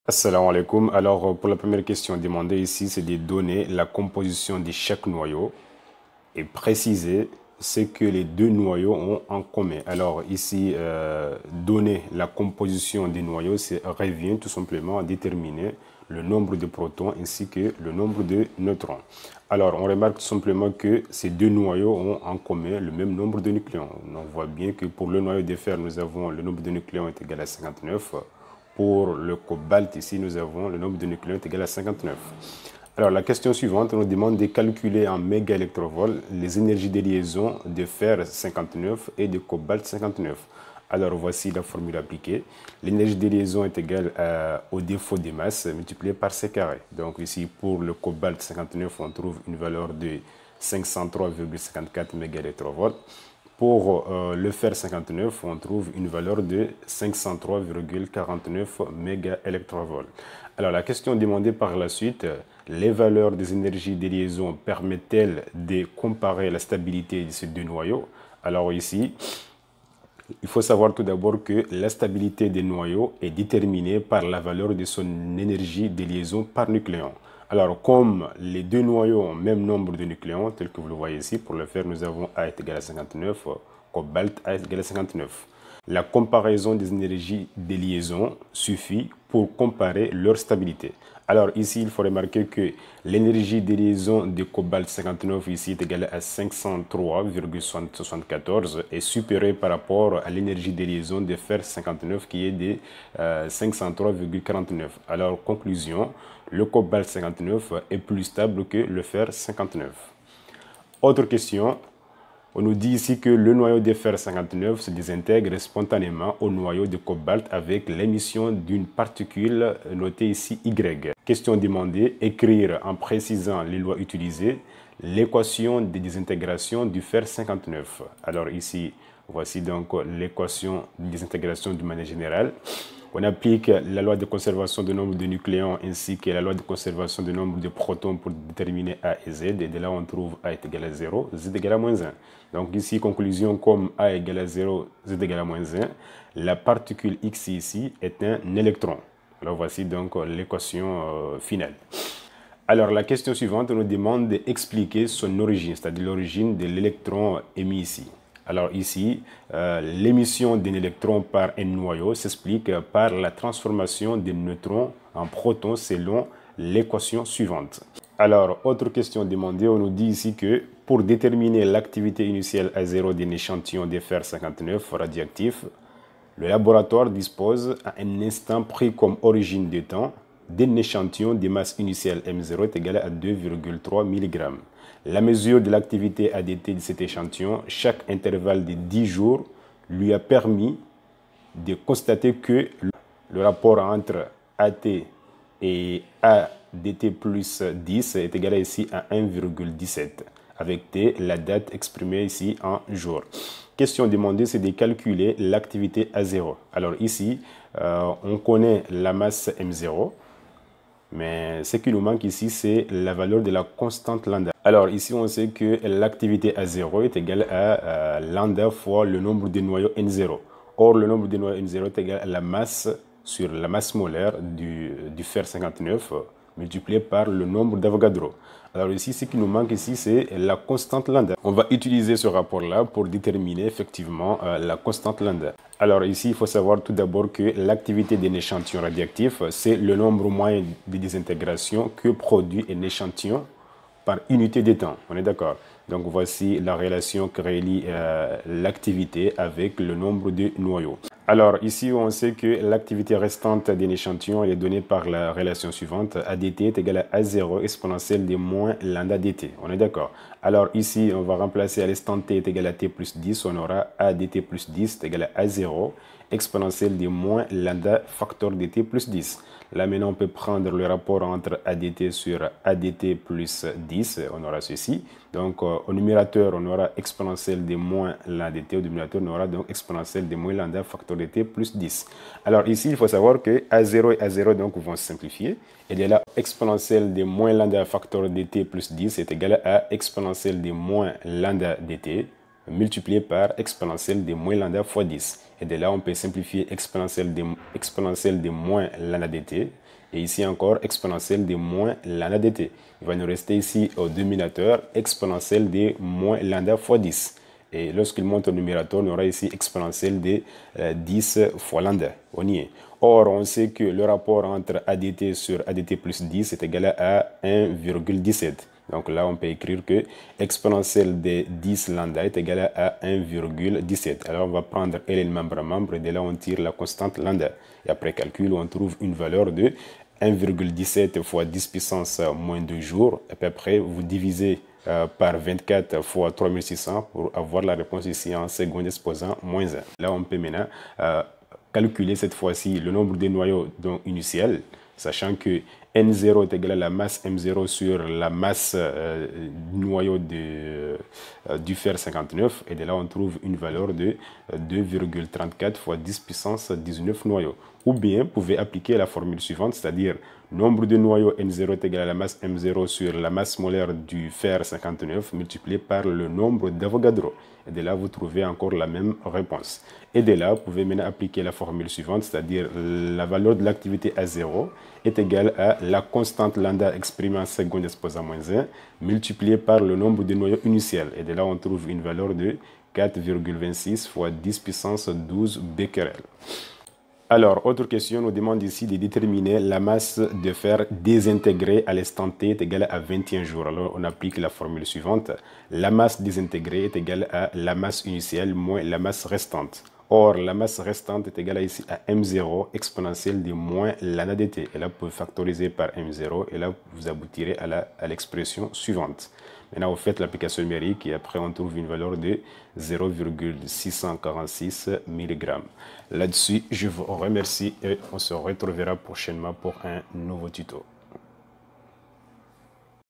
Assalamu alaikum. Alors, pour la première question demandée ici, c'est de donner la composition de chaque noyau et préciser ce que les deux noyaux ont en commun. Alors, ici, donner la composition des noyaux, c'est revient tout simplement à déterminer le nombre de protons ainsi que le nombre de neutrons. Alors, on remarque tout simplement que ces deux noyaux ont en commun le même nombre de nucléons. On voit bien que pour le noyau de fer, nous avons le nombre de nucléons est égal à 59. Pour le cobalt, ici, nous avons le nombre de nucléons est égal à 59. Alors, la question suivante nous demande de calculer en mégaélectrovolts les énergies de liaison de fer 59 et de cobalt 59. Alors, voici la formule appliquée. L'énergie de liaison est égale au défaut de masse multiplié par C carré. Donc, ici, pour le cobalt 59, on trouve une valeur de 503,54 mégaélectrovolts. Pour le fer 59, on trouve une valeur de 503,49 mégaélectrovolts. Alors, la question demandée par la suite, les valeurs des énergies de liaison permettent-elles de comparer la stabilité de ces deux noyaux? Alors ici, il faut savoir tout d'abord que la stabilité des noyaux est déterminée par la valeur de son énergie de liaison par nucléon. Alors, comme les deux noyaux ont le même nombre de nucléons, tel que vous le voyez ici, pour le fer, nous avons A est égal à 59, cobalt A est égal à 59. La comparaison des énergies de liaison suffit pour comparer leur stabilité. Alors ici, il faut remarquer que l'énergie de liaison de cobalt 59 ici est égale à 503,74 et supérieure par rapport à l'énergie de liaison de fer 59 qui est de 503,49. Alors conclusion, le cobalt 59 est plus stable que le fer 59. Autre question. On nous dit ici que le noyau de fer 59 se désintègre spontanément au noyau de cobalt avec l'émission d'une particule notée ici Y. Question demandée, écrire en précisant les lois utilisées l'équation de désintégration du fer 59. Alors ici, voici donc l'équation de désintégration de manière générale. On applique la loi de conservation du nombre de nucléons ainsi que la loi de conservation du nombre de protons pour déterminer A et Z. Et de là, on trouve A est égal à 0, Z est égal à moins 1. Donc ici, conclusion, comme A est égal à 0, Z est égal à moins 1, la particule X ici est un électron. Alors voici donc l'équation finale. Alors la question suivante nous demande d'expliquer son origine, c'est-à-dire l'origine de l'électron émis ici. Alors ici, l'émission d'un électron par un noyau s'explique par la transformation des neutrons en protons selon l'équation suivante. Alors, autre question demandée, on nous dit ici que pour déterminer l'activité initiale à zéro d'un échantillon de fer 59 radioactif, le laboratoire dispose à un instant pris comme origine de temps d'un échantillon de masse initiale M0 est égal à 2,3 mg. La mesure de l'activité ADT de cet échantillon, chaque intervalle de 10 jours, lui a permis de constater que le rapport entre AT et ADT plus 10 est égal ici à 1,17, avec T, la date exprimée ici en jours. Question demandée, c'est de calculer l'activité A0. Alors ici, on connaît la masse M0, mais ce qui nous manque ici, c'est la valeur de la constante lambda. Alors ici, on sait que l'activité A0 est égale à lambda fois le nombre de noyaux N0. Or, le nombre de noyaux N0 est égal à la masse sur la masse molaire du fer 59 multiplié par le nombre d'Avogadro. Alors ici, ce qui nous manque ici, c'est la constante lambda. On va utiliser ce rapport-là pour déterminer effectivement la constante lambda. Alors ici, il faut savoir tout d'abord que l'activité d'un échantillon radioactif, c'est le nombre moyen de désintégration que produit un échantillon par unité de temps. On est d'accord? Donc voici la relation qui relie l'activité avec le nombre de noyaux. Alors ici, on sait que l'activité restante d'un échantillon est donnée par la relation suivante. ADT est égal à A0 exponentielle de moins lambda dt. On est d'accord? Alors ici, on va remplacer à l'instant t est égal à t plus 10. On aura ADT plus 10 est égal à A0 exponentielle de moins lambda facteur dt plus 10. Là maintenant, on peut prendre le rapport entre ADT sur ADT plus 10. On aura ceci. Donc au numérateur, on aura exponentielle de moins lambda dt. Au dénominateur, on aura donc exponentielle de moins lambda facteur dt plus 10. Alors ici, il faut savoir que A0 et A0 donc, vont se simplifier. Et de là, exponentielle de moins lambda facteur dt plus 10 est égal à exponentielle de moins lambda dt multiplié par exponentielle de moins lambda fois 10. Et de là, on peut simplifier exponentielle de moins lambda dt Et ici encore, exponentielle de moins lambda dt. Il va nous rester ici au dénominateur exponentielle de moins lambda fois 10. Et lorsqu'il monte au numérateur, on aura ici exponentielle de 10 fois lambda. On y est. Or, on sait que le rapport entre ADT sur ADT plus 10 est égal à 1,17. Donc là, on peut écrire que exponentielle de 10 lambda est égal à 1,17. Alors, on va prendre l'élément par membre et de là, on tire la constante lambda. Et après calcul, on trouve une valeur de 1,17 fois 10 puissance moins 2 jours. Et puis après, vous divisez par 24 fois 3600 pour avoir la réponse ici en seconde exposant moins 1. Là, on peut maintenant calculer cette fois-ci le nombre de noyaux donc initial, sachant que N0 est égal à la masse M0 sur la masse noyau du fer 59. Et de là, on trouve une valeur de 2,34 fois 10 puissance 19 noyaux. Ou bien, vous pouvez appliquer la formule suivante, c'est-à-dire nombre de noyaux N0 est égal à la masse M0 sur la masse molaire du fer 59 multiplié par le nombre d'Avogadro. Et de là, vous trouvez encore la même réponse. Et de là, vous pouvez maintenant appliquer la formule suivante, c'est-à-dire la valeur de l'activité A0 est égale à la constante lambda exprimée en seconde exposant moins 1 multiplié par le nombre de noyaux initial. Et de là, on trouve une valeur de 4,26 fois 10 puissance 12 becquerel. Alors, autre question, nous demande ici de déterminer la masse de fer désintégrée à l'instant t est égale à 21 jours. Alors, on applique la formule suivante. La masse désintégrée est égale à la masse initiale moins la masse restante. Or, la masse restante est égale ici à M0 exponentielle de moins lambda dt. Et là, vous pouvez factoriser par M0 et là, vous aboutirez à l'expression suivante. Maintenant, vous faites l'application numérique et après, on trouve une valeur de 0,646 mg. Là-dessus, je vous remercie et on se retrouvera prochainement pour un nouveau tuto.